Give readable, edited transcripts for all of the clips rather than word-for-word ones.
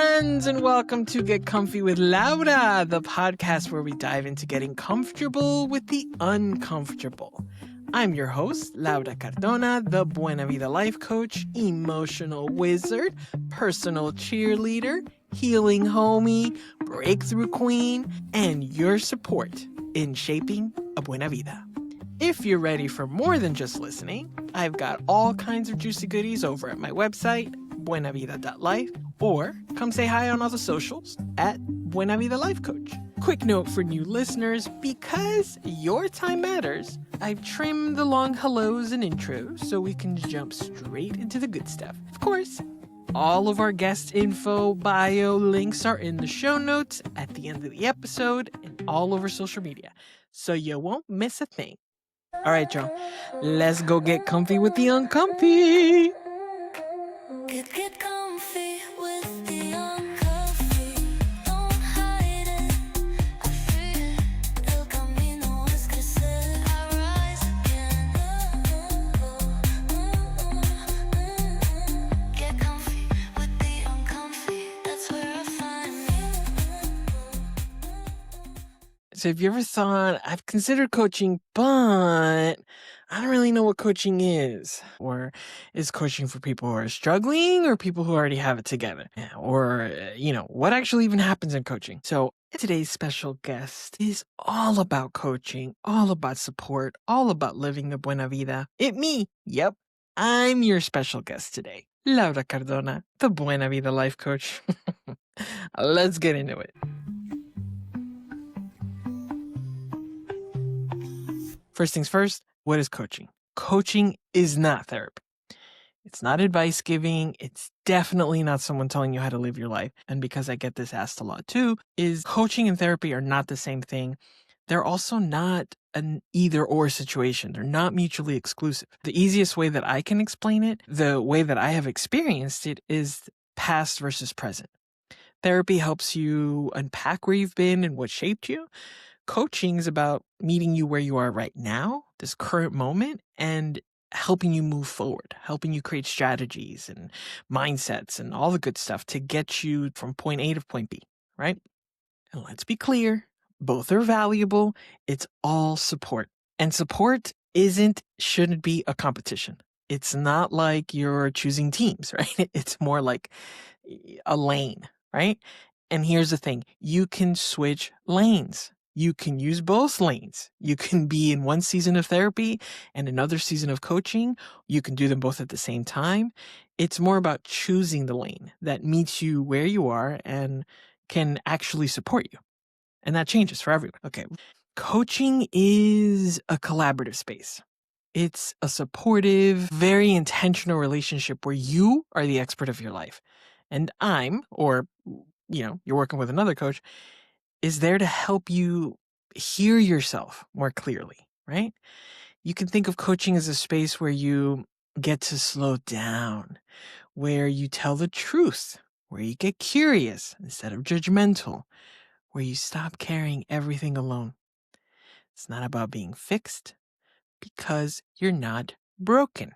friends, and welcome to Get Comfy with Laura, the podcast where we dive into getting comfortable with the uncomfortable. I'm your host, Laura Cardona, the Buena Vida Life Coach, emotional wizard, personal cheerleader, healing homie, breakthrough queen, and your support in shaping a Buena Vida. If you're ready for more than just listening, I've got all kinds of juicy goodies over at my website, buenavida.life, or come say hi on all the socials at Buena Vida Life Coach. Quick note for new listeners, because your time matters, I've trimmed the long hellos and intros so we can jump straight into the good stuff. Of course, all of our guest info, bio, links are in the show notes at the end of the episode and all over social media, so you won't miss a thing. All right, y'all, let's go get comfy with the uncomfy. Get comfy with the uncomfy. Don't hide it. I feel it. El camino es crecer. I rise again. Get comfy with the uncomfy. That's where I find me. So have you ever thought, I've considered coaching, but I don't really know what coaching is? Or is coaching for people who are struggling or people who already have it together? Or, what actually even happens in coaching? So today's special guest is all about coaching, all about support, all about living the Buena Vida. Yep, I'm your special guest today, Laura Cardona, the Buena Vida Life Coach. Let's get into it. First things first, what is coaching? Coaching is not therapy. It's not advice giving. It's definitely not someone telling you how to live your life. And because I get this asked a lot too, is coaching and therapy are not the same thing. They're also not an either or situation. They're not mutually exclusive. The easiest way that I can explain it, the way that I have experienced it, is past versus present. Therapy helps you unpack where you've been and what shaped you. Coaching is about meeting you where you are right now, this current moment, and helping you move forward, helping you create strategies and mindsets and all the good stuff to get you from point A to point B, right? And let's be clear, both are valuable. It's all support. And support shouldn't be a competition. It's not like you're choosing teams, right? It's more like a lane, right? And here's the thing, you can switch lanes. You can use both lanes. You can be in one season of therapy and another season of coaching. You can do them both at the same time. It's more about choosing the lane that meets you where you are and can actually support you. And that changes for everyone. Okay. Coaching is a collaborative space. It's a supportive, very intentional relationship where you are the expert of your life. And you're working with another coach, is there to help you hear yourself more clearly, right? You can think of coaching as a space where you get to slow down, where you tell the truth, where you get curious instead of judgmental, where you stop carrying everything alone. It's not about being fixed because you're not broken.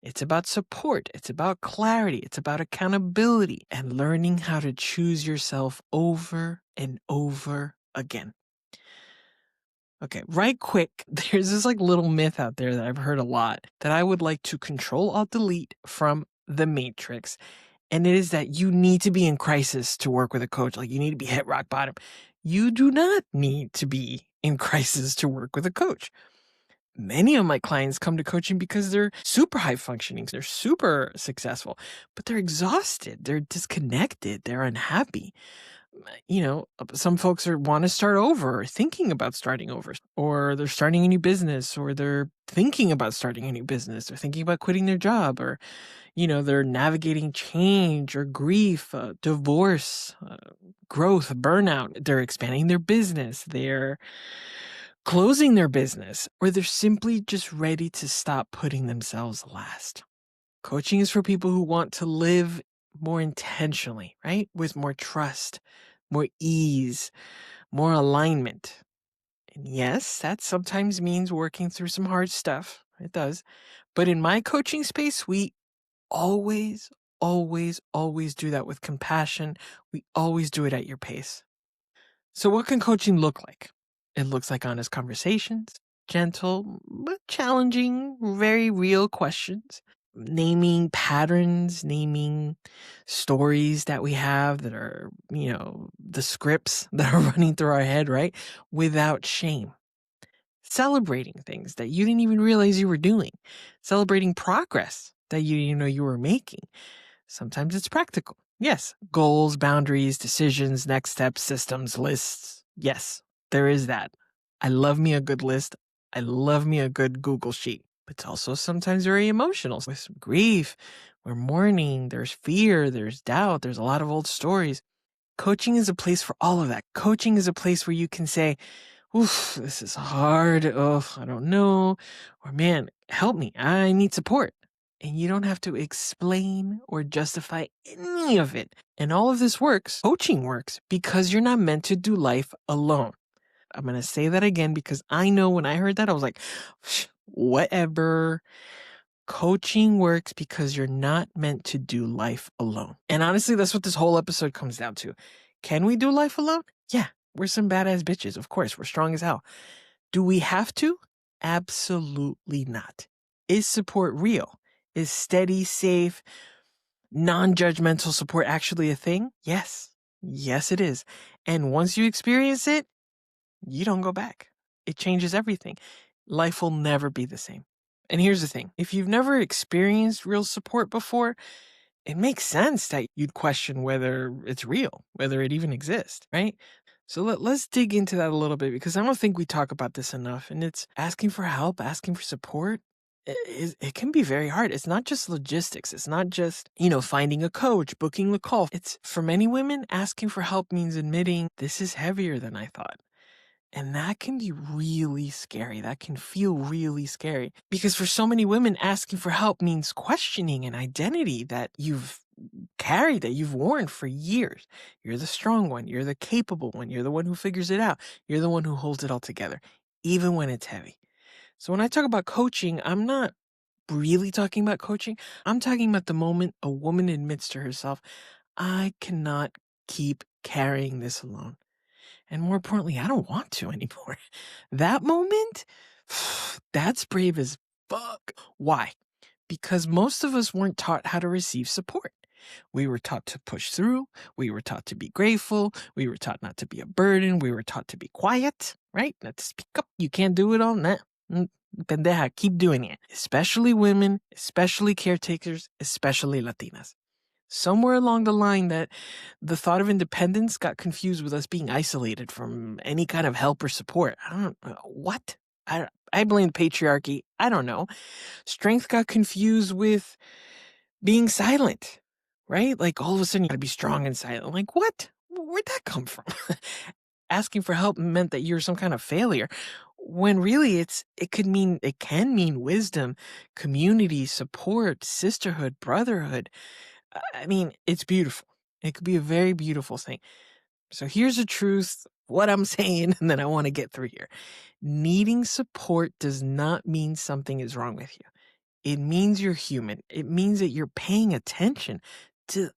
It's about support. It's about clarity. It's about accountability and learning how to choose yourself over and over again. Okay, right quick, there's this little myth out there that I've heard a lot that I would like to Control-Alt-Delete from the Matrix. And it is that you need to be in crisis to work with a coach. You need to be hit rock bottom. You do not need to be in crisis to work with a coach. Many of my clients come to coaching because they're super high functioning. They're super successful, but they're exhausted. They're disconnected. They're unhappy. Some folks want to start over or thinking about starting over, or they're starting a new business, or they're thinking about starting a new business. They're thinking about quitting their job, or, they're navigating change or grief, divorce, growth, burnout. They're expanding their business. They're closing their business, or they're simply just ready to stop putting themselves last. Coaching is for people who want to live more intentionally, right? With more trust, more ease, more alignment. And yes, that sometimes means working through some hard stuff. It does. But in my coaching space, we always, always, always do that with compassion. We always do it at your pace. So what can coaching look like? It looks like honest conversations, gentle but challenging, very real questions, naming patterns, naming stories that we have that are, the scripts that are running through our head, right? Without shame. Celebrating things that you didn't even realize you were doing, celebrating progress that you didn't know you were making. Sometimes it's practical. Yes, goals, boundaries, decisions, next steps, systems, lists. Yes, there is that. I love me a good list. I love me a good Google sheet. But it's also sometimes very emotional with some grief. We're mourning. There's fear. There's doubt. There's a lot of old stories. Coaching is a place for all of that. Coaching is a place where you can say, oof, this is hard. Oh, I don't know. Or man, help me. I need support. And you don't have to explain or justify any of it. And all of this works, coaching works, because you're not meant to do life alone. I'm going to say that again because I know when I heard that, I was like, whatever. Coaching works because you're not meant to do life alone. And honestly, that's what this whole episode comes down to. Can we do life alone? Yeah, we're some badass bitches. Of course, we're strong as hell. Do we have to? Absolutely not. Is support real? Is steady, safe, non-judgmental support actually a thing? Yes. Yes, it is. And once you experience it, you don't go back. It changes everything. Life will never be the same. And here's the thing. If you've never experienced real support before, it makes sense that you'd question whether it's real, whether it even exists, right? So let's dig into that a little bit because I don't think we talk about this enough. And it's asking for help, asking for support. It can be very hard. It's not just logistics. It's not just, finding a coach, booking the call. It's for many women, asking for help means admitting this is heavier than I thought. And that can be really scary. That can feel really scary because for so many women, asking for help means questioning an identity that you've carried, that you've worn for years. You're the strong one. You're the capable one. You're the one who figures it out. You're the one who holds it all together, even when it's heavy. So when I talk about coaching, I'm not really talking about coaching. I'm talking about the moment a woman admits to herself, I cannot keep carrying this alone. And more importantly, I don't want to anymore. That moment, that's brave as fuck. Why? Because most of us weren't taught how to receive support. We were taught to push through. We were taught to be grateful. We were taught not to be a burden. We were taught to be quiet, right? Not to speak up. You can't do it all. Nah. Pendeja, keep doing it. Especially women, especially caretakers, especially Latinas. Somewhere along the line that the thought of independence got confused with us being isolated from any kind of help or support. I don't know. What? I blame patriarchy. I don't know. Strength got confused with being silent, right? Like all of a sudden you gotta be strong and silent. Like what? Where'd that come from? Asking for help meant that you're some kind of failure. When really it can mean wisdom, community, support, sisterhood, brotherhood. I mean, it's beautiful. It could be a very beautiful thing. So here's the truth, what I'm saying, and then I want to get through here. Needing support does not mean something is wrong with you. It means you're human. It means that you're paying attention to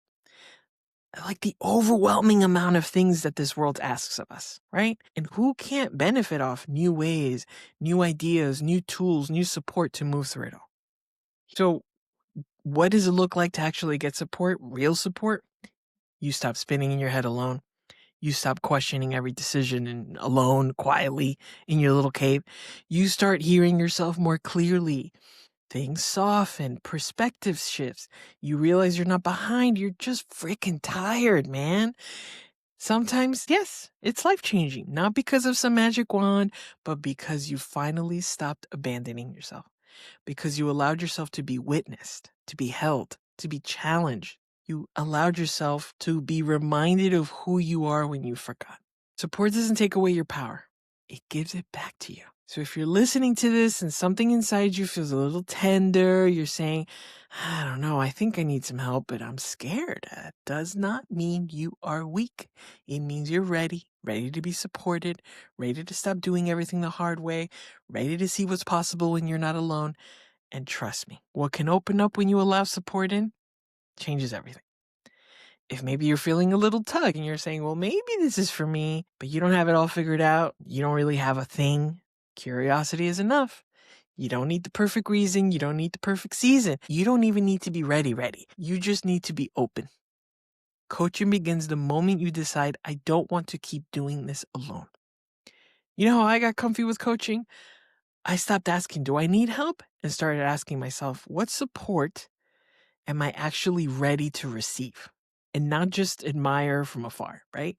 like the overwhelming amount of things that this world asks of us, right? And who can't benefit off new ways, new ideas, new tools, new support to move through it all? So what does it look like to actually get support, real support? You stop spinning in your head alone. You stop questioning every decision and alone, quietly in your little cave. You start hearing yourself more clearly. Things soften, perspective shifts. You realize you're not behind. You're just freaking tired, man. Sometimes, yes, it's life-changing. Not because of some magic wand, but because you finally stopped abandoning yourself. Because you allowed yourself to be witnessed, to be held, to be challenged. You allowed yourself to be reminded of who you are when you forgot. Support doesn't take away your power. It gives it back to you. So if you're listening to this and something inside you feels a little tender, you're saying, I don't know, I think I need some help, but I'm scared. That does not mean you are weak. It means you're ready to be supported, ready to stop doing everything the hard way, ready to see what's possible when you're not alone. And trust me, what can open up when you allow support in? changes everything. If maybe you're feeling a little tug and you're saying, well, maybe this is for me, but you don't have it all figured out, you don't really have a thing, curiosity is enough. You don't need the perfect reason. You don't need the perfect season. You don't even need to be ready. You just need to be open. Coaching begins the moment you decide, I don't want to keep doing this alone. You know how I got comfy with coaching? I stopped asking, do I need help? And started asking myself, what support am I actually ready to receive? And not just admire from afar, right?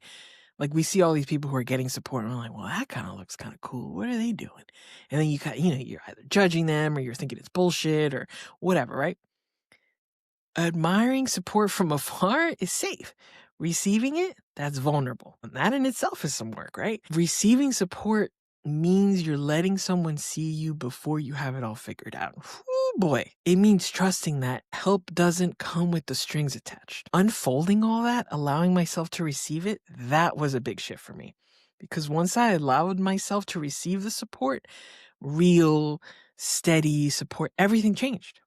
Like we see all these people who are getting support and we're like, well, that kind of looks kind of cool. What are they doing? And then you're either judging them or you're thinking it's bullshit or whatever, right? Admiring support from afar is safe. Receiving it, that's vulnerable. And that in itself is some work, right? Receiving support means you're letting someone see you before you have it all figured out. Whew, boy. It means trusting that help doesn't come with the strings attached. Unfolding all that, allowing myself to receive it, that was a big shift for me. Because once I allowed myself to receive the support, real, steady support, everything changed.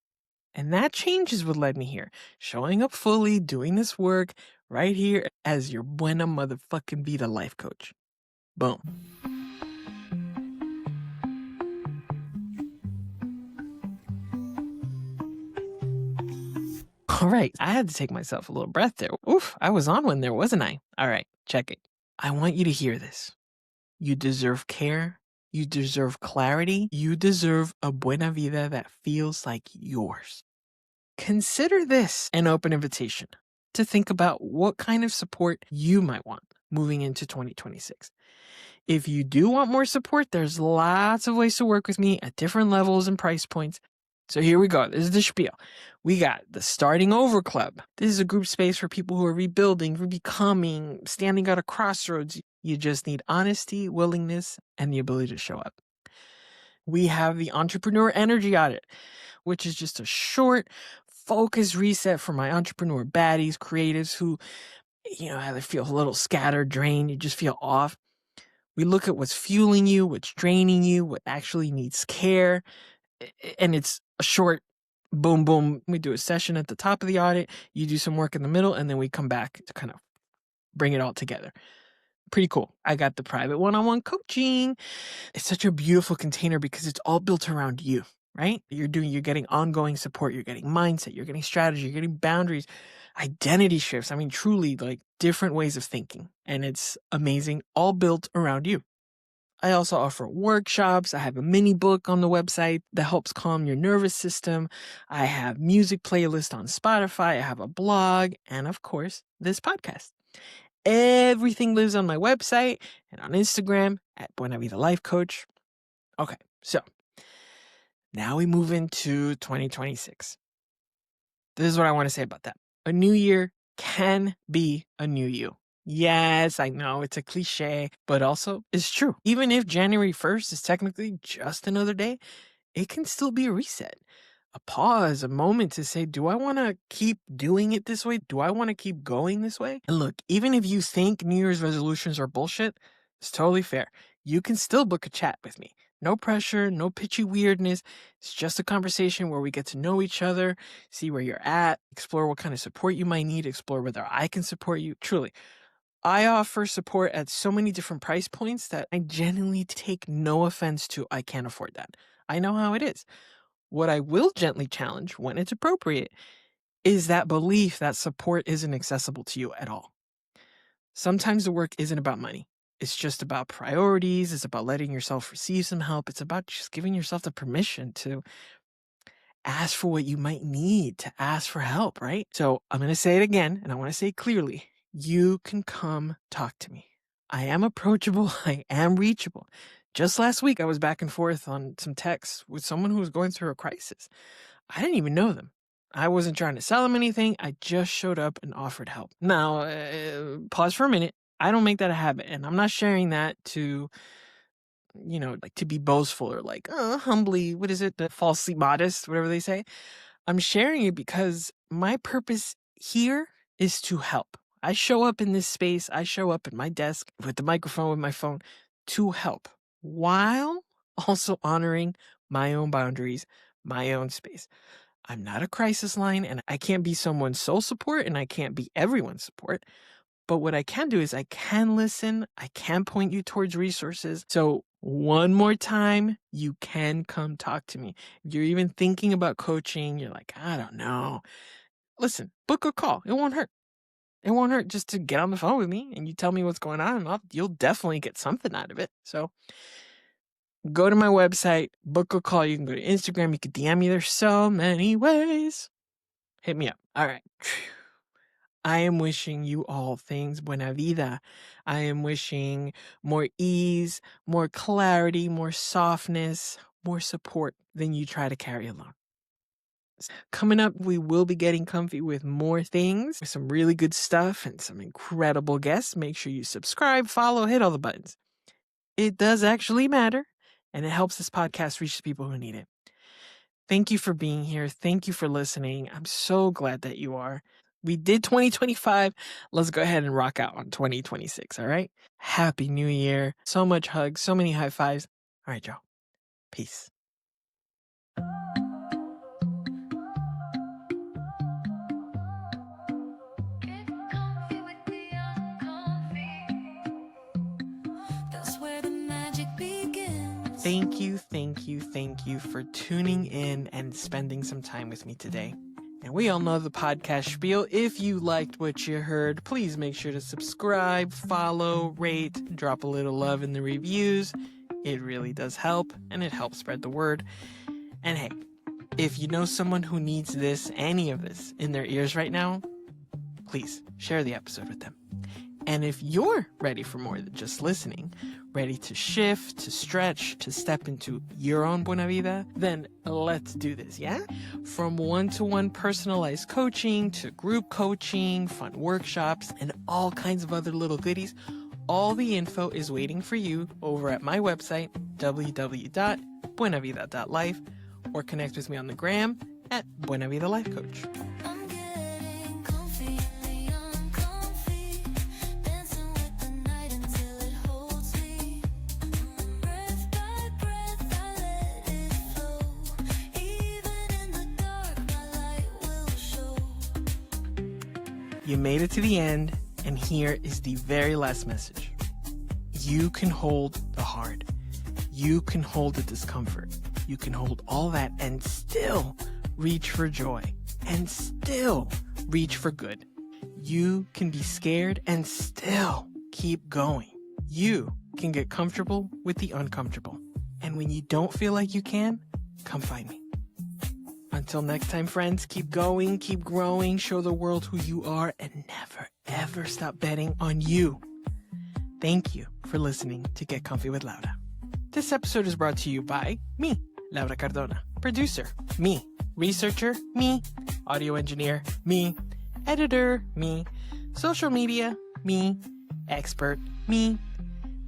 And that change is what led me here. Showing up fully, doing this work right here as your Buena Motherfucking Vida Life Coach. Boom. All right, I had to take myself a little breath there. Oof, I was on one there, wasn't I? All right, check it. I want you to hear this. You deserve care. You deserve clarity. You deserve a Buena Vida that feels like yours. Consider this an open invitation to think about what kind of support you might want moving into 2026. If you do want more support, there's lots of ways to work with me at different levels and price points. So here we go. This is the spiel. We got the Starting Over Club. This is a group space for people who are rebuilding, for becoming, standing at a crossroads. You just need honesty, willingness, and the ability to show up. We have the Entrepreneur Energy Audit, which is just a short, focused reset for my entrepreneur baddies, creatives who, either feel a little scattered, drained, you just feel off. We look at what's fueling you, what's draining you, what actually needs care. And it's a short boom, boom. We do a session at the top of the audit. You do some work in the middle, and then we come back to kind of bring it all together. Pretty cool. I got the private one-on-one coaching. It's such a beautiful container because it's all built around you, right? You're getting ongoing support. You're getting mindset. You're getting strategy. You're getting boundaries, identity shifts. I mean, truly like different ways of thinking. And it's amazing, all built around you. I also offer workshops. I have a mini book on the website that helps calm your nervous system. I have music playlists on Spotify. I have a blog. And of course, this podcast. Everything lives on my website and on Instagram at Buena Vida Life Coach. Okay, so now we move into 2026. This is what I want to say about that. A new year can be a new you. Yes, I know it's a cliche, but also it's true. Even if January 1st is technically just another day, it can still be a reset. A pause, a moment to say, do I want to keep doing it this way? Do I want to keep going this way? And look, even if you think New Year's resolutions are bullshit, it's totally fair. You can still book a chat with me. No pressure, no pitchy weirdness. It's just a conversation where we get to know each other, see where you're at, explore what kind of support you might need, explore whether I can support you. Truly, I offer support at so many different price points that I genuinely take no offense to. I can't afford that. I know how it is. What I will gently challenge when it's appropriate is that belief that support isn't accessible to you at all. Sometimes the work isn't about money. It's just about priorities. It's about letting yourself receive some help. It's about just giving yourself the permission to ask for what you might need, to ask for help, right? So I'm going to say it again, and I want to say it clearly. You can come talk to me. I am approachable. I am reachable. Just last week, I was back and forth on some texts with someone who was going through a crisis. I didn't even know them. I wasn't trying to sell them anything. I just showed up and offered help. Now, pause for a minute. I don't make that a habit, and I'm not sharing that to, to be boastful or humbly, falsely modest, whatever they say. I'm sharing it because my purpose here is to help. I show up in this space. I show up at my desk with the microphone, with my phone to help while also honoring my own boundaries, my own space. I'm not a crisis line, and I can't be someone's sole support, and I can't be everyone's support. But what I can do is I can listen. I can point you towards resources. So one more time, you can come talk to me. If you're even thinking about coaching, you're like, I don't know. Listen, book a call. It won't hurt. It won't hurt just to get on the phone with me and you tell me what's going on, and you'll definitely get something out of it. So go to my website, book a call. You can go to Instagram. You can DM me. There's so many ways. Hit me up. All right. I am wishing you all things buena vida. I am wishing more ease, more clarity, more softness, more support than you try to carry alone. Coming up, we will be getting comfy with more things, with some really good stuff and some incredible guests. Make sure you subscribe, follow, hit all the buttons. It does actually matter, and it helps this podcast reach the people who need it. Thank you for being here. Thank you for listening. I'm so glad that you are. We did 2025. Let's go ahead and rock out on 2026, all right? Happy New Year. So much hugs, so many high fives. All right, Joe. Peace. Get comfy with the uncomfy. That's where the magic begins. Thank you for tuning in and spending some time with me today. And we all know the podcast spiel. If you liked what you heard, please make sure to subscribe, follow, rate, drop a little love in the reviews. It really does help, and it helps spread the word. And hey, if you know someone who needs this, any of this, in their ears right now, please share the episode with them. And if you're ready for more than just listening, ready to shift, to stretch, to step into your own Buena Vida, then let's do this, yeah? From one-to-one personalized coaching to group coaching, fun workshops, and all kinds of other little goodies, all the info is waiting for you over at my website, www.buenavida.life, or connect with me on the gram at Buena Vida Life Coach. I'm getting comfy in the uncomfy, dancing with the night until it holds me. Breath by breath, I let it flow. Even in the dark, my light will show. You made it to the end, and here is the very last message. You can hold the hard. You can hold the discomfort. You can hold all that and still reach for joy and still reach for good. You can be scared and still keep going. You can get comfortable with the uncomfortable. And when you don't feel like you can, come find me. Until next time, friends, keep going, keep growing, show the world who you are, and never, ever stop betting on you. Thank you for listening to Get Comfy with Laura. This episode is brought to you by me, Laura Cardona. Producer, me. Researcher, me. Audio engineer, me. Editor, me. Social media, me. Expert, me.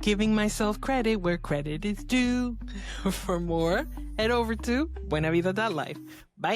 Giving myself credit where credit is due. For more, head over to buenavida.life. Bye!